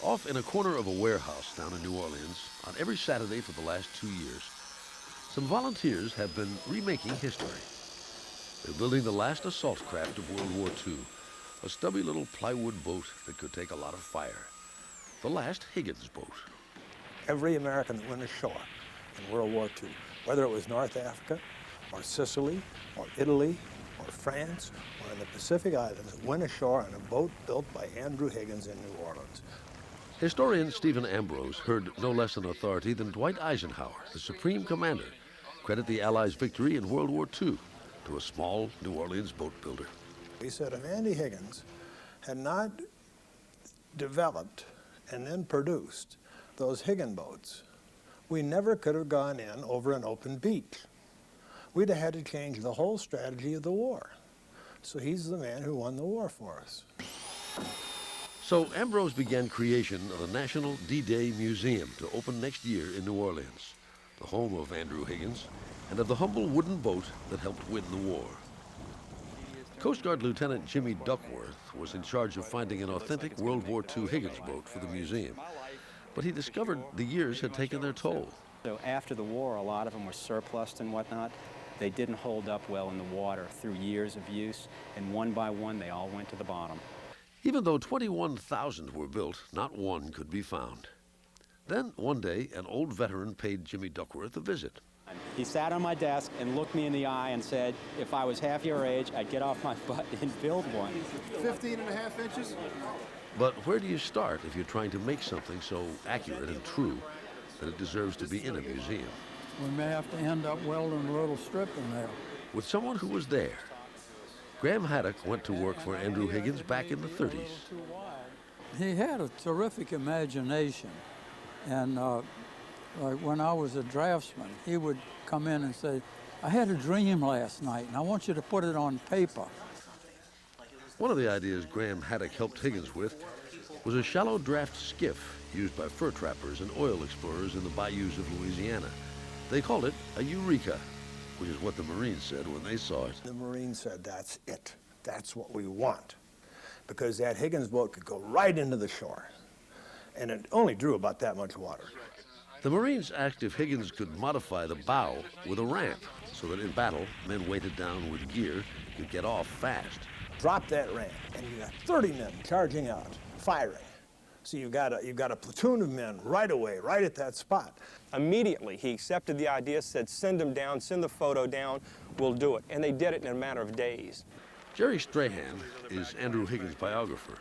Off in a corner of a warehouse down in New Orleans, on every Saturday for the last 2 years, some volunteers have been remaking history. They're building the last assault craft of World War II, a stubby little plywood boat that could take a lot of fire. The last Higgins boat. Every American that went ashore in World War II, whether it was North Africa, or Sicily, or Italy, or France, or in the Pacific Islands, went ashore on a boat built by Andrew Higgins in New Orleans. Historian Stephen Ambrose heard no less an authority than Dwight Eisenhower, the Supreme Commander, credit the Allies' victory in World War II to a small New Orleans boat builder. He said if Andy Higgins had not developed and then produced those Higgins boats, we never could have gone in over an open beach. We'd have had to change the whole strategy of the war. So he's the man who won the war for us. So Ambrose began creation of the National D-Day Museum to open next year in New Orleans, the home of Andrew Higgins and of the humble wooden boat that helped win the war. Coast Guard Lieutenant Jimmy Duckworth was in charge of finding an authentic World War II Higgins boat for the museum, but he discovered the years had taken their toll. So after the war, a lot of them were surplused and whatnot. They didn't hold up well in the water through years of use, and one by one they all went to the bottom. Even though 21,000 were built, not one could be found. Then, one day, an old veteran paid Jimmy Duckworth a visit. He sat on my desk and looked me in the eye and said, if I was half your age, I'd get off my butt and build one. 15.5 inches? But where do you start if you're trying to make something so accurate and true that it deserves to be in a museum? We may have to end up welding a little strip in there. With someone who was there. Graham Haddock went to work for Andrew Higgins back in the 30s. He had a terrific imagination, and like when I was a draftsman, he would come in and say, I had a dream last night, and I want you to put it on paper. One of the ideas Graham Haddock helped Higgins with was a shallow draft skiff used by fur trappers and oil explorers in the bayous of Louisiana. They called it a Eureka, which is what the Marines said when they saw it. The Marines said, that's it. That's what we want. Because that Higgins boat could go right into the shore. And it only drew about that much water. The Marines asked if Higgins could modify the bow with a ramp so that in battle, men weighted down with gear could get off fast. Drop that ramp, and you got 30 men charging out, firing. So you've got a platoon of men right away, right at that spot. Immediately, he accepted the idea, said, send them down, send the photo down, we'll do it. And they did it in a matter of days. Jerry Strahan is Andrew Higgins' biographer.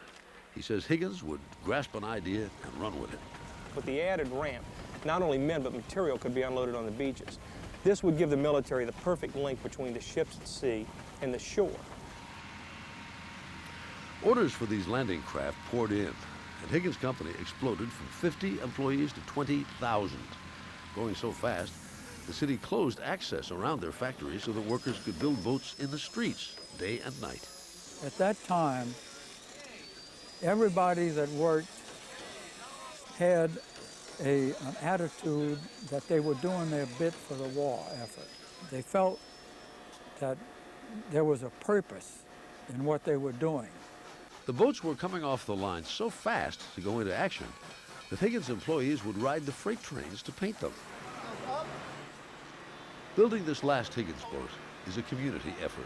He says Higgins would grasp an idea and run with it. With the added ramp, not only men but material could be unloaded on the beaches. This would give the military the perfect link between the ships at sea and the shore. Orders for these landing craft poured in, and Higgins' company exploded from 50 employees to 20,000. Going so fast, the city closed access around their factories so that workers could build boats in the streets, day and night. At that time, everybody that worked had an attitude that they were doing their bit for the war effort. They felt that there was a purpose in what they were doing. The boats were coming off the line so fast to go into action that Higgins employees would ride the freight trains to paint them. Building this last Higgins boat is a community effort.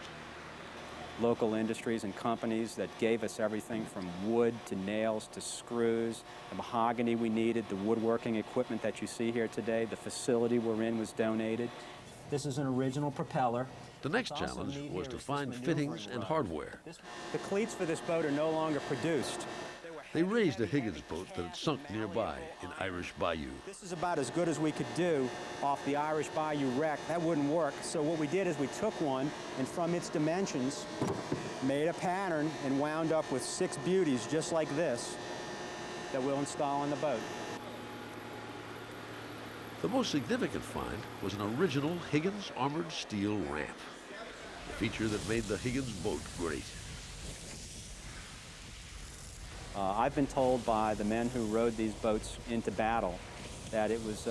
Local industries and companies that gave us everything from wood to nails to screws, the mahogany we needed, the woodworking equipment that you see here today, the facility we're in was donated. This is an original propeller. The next challenge was to find fittings and hardware. The cleats for this boat are no longer produced. They raised a Higgins boat that had sunk nearby in Irish Bayou. This is about as good as we could do off the Irish Bayou wreck. That wouldn't work. So what we did is we took one and from its dimensions made a pattern and wound up with 6 beauties just like this that we'll install on the boat. The most significant find was an original Higgins armored steel ramp, a feature that made the Higgins boat great. I've been told by the men who rowed these boats into battle that it was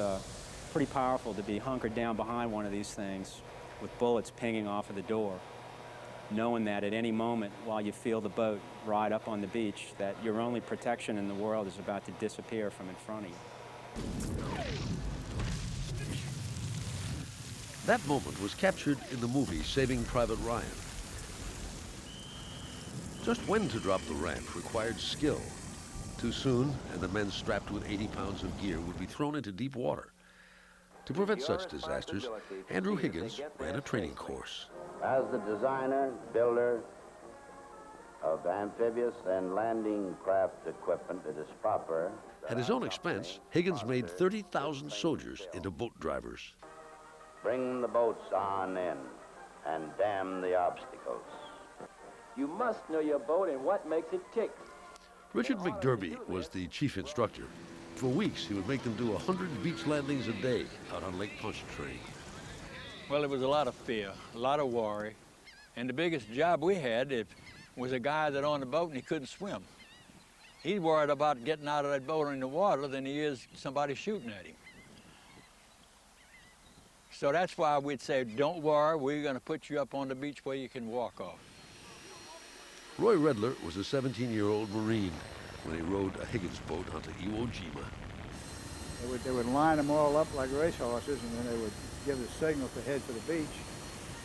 pretty powerful to be hunkered down behind one of these things with bullets pinging off of the door. knowing that at any moment while you feel the boat ride up on the beach, that your only protection in the world is about to disappear from in front of you. That moment was captured in the movie Saving Private Ryan. Just when to drop the ramp required skill. Too soon, and the men strapped with 80 pounds of gear would be thrown into deep water. To prevent such disasters, Andrew Higgins ran a training course. As the designer, builder of amphibious and landing craft equipment, it is proper. At his own expense, Higgins made 30,000 soldiers into boat drivers. Bring the boats on in and dam the obstacles. You must know your boat and what makes it tick. Richard McDerby was the chief instructor. For weeks, he would make them do 100 beach landings a day out on Lake Pontchartrain. Well, it was a lot of fear, a lot of worry. And the biggest job we had was a guy that on the boat and he couldn't swim. He's worried about getting out of that boat in the water than he is somebody shooting at him. So that's why we'd say, don't worry, we're going to put you up on the beach where you can walk off. Roy Redler was a 17-year-old Marine when he rowed a Higgins boat onto Iwo Jima. They would line them all up like racehorses, and then they would give the signal to head for the beach.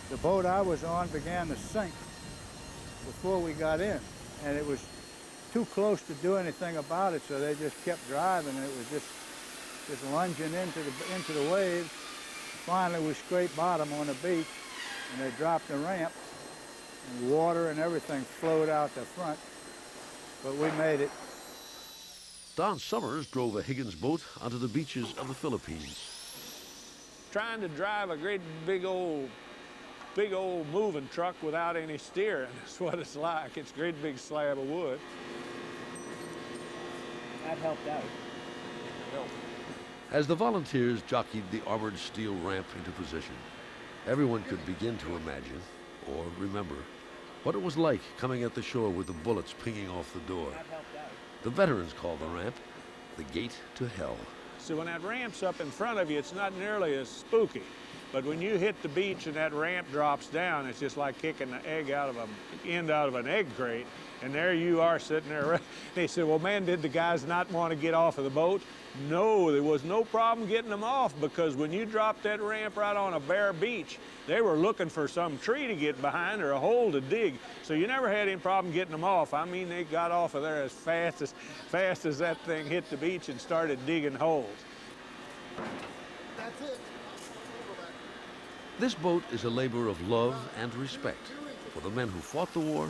The boat I was on began to sink before we got in, and it was too close to do anything about it, so they just kept driving, and it was just lunging into the waves. Finally, we scraped bottom on the beach, and they dropped the ramp, and water and everything flowed out the front, but we made it. Don Summers drove a Higgins boat onto the beaches of the Philippines. Trying to drive a great big old moving truck without any steering is what it's like. It's a great big slab of wood. That helped out. As the volunteers jockeyed the armored steel ramp into position, everyone could begin to imagine, or remember, what it was like coming at the shore with the bullets pinging off the door. The veterans called the ramp the gate to hell. So when that ramp's up in front of you, it's not nearly as spooky. But when you hit the beach and that ramp drops down, it's just like kicking the end out of an egg crate. And there you are sitting there. They said, well, man, did the guys not want to get off of the boat? No, there was no problem getting them off, because when you dropped that ramp right on a bare beach, they were looking for some tree to get behind or a hole to dig. So you never had any problem getting them off. I mean, they got off of there as fast as that thing hit the beach and started digging holes. That's it. This boat is a labor of love and respect for the men who fought the war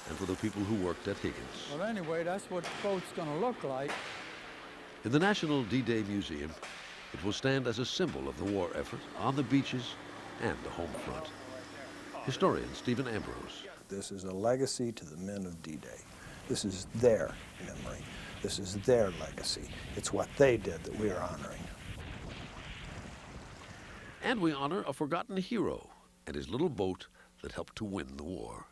and for the people who worked at Higgins. Well, anyway, that's what the boat's going to look like. In the National D-Day Museum, it will stand as a symbol of the war effort on the beaches and the home front. Historian Stephen Ambrose. This is a legacy to the men of D-Day. This is their memory. This is their legacy. It's what they did that we are honoring. And we honor a forgotten hero and his little boat that helped to win the war.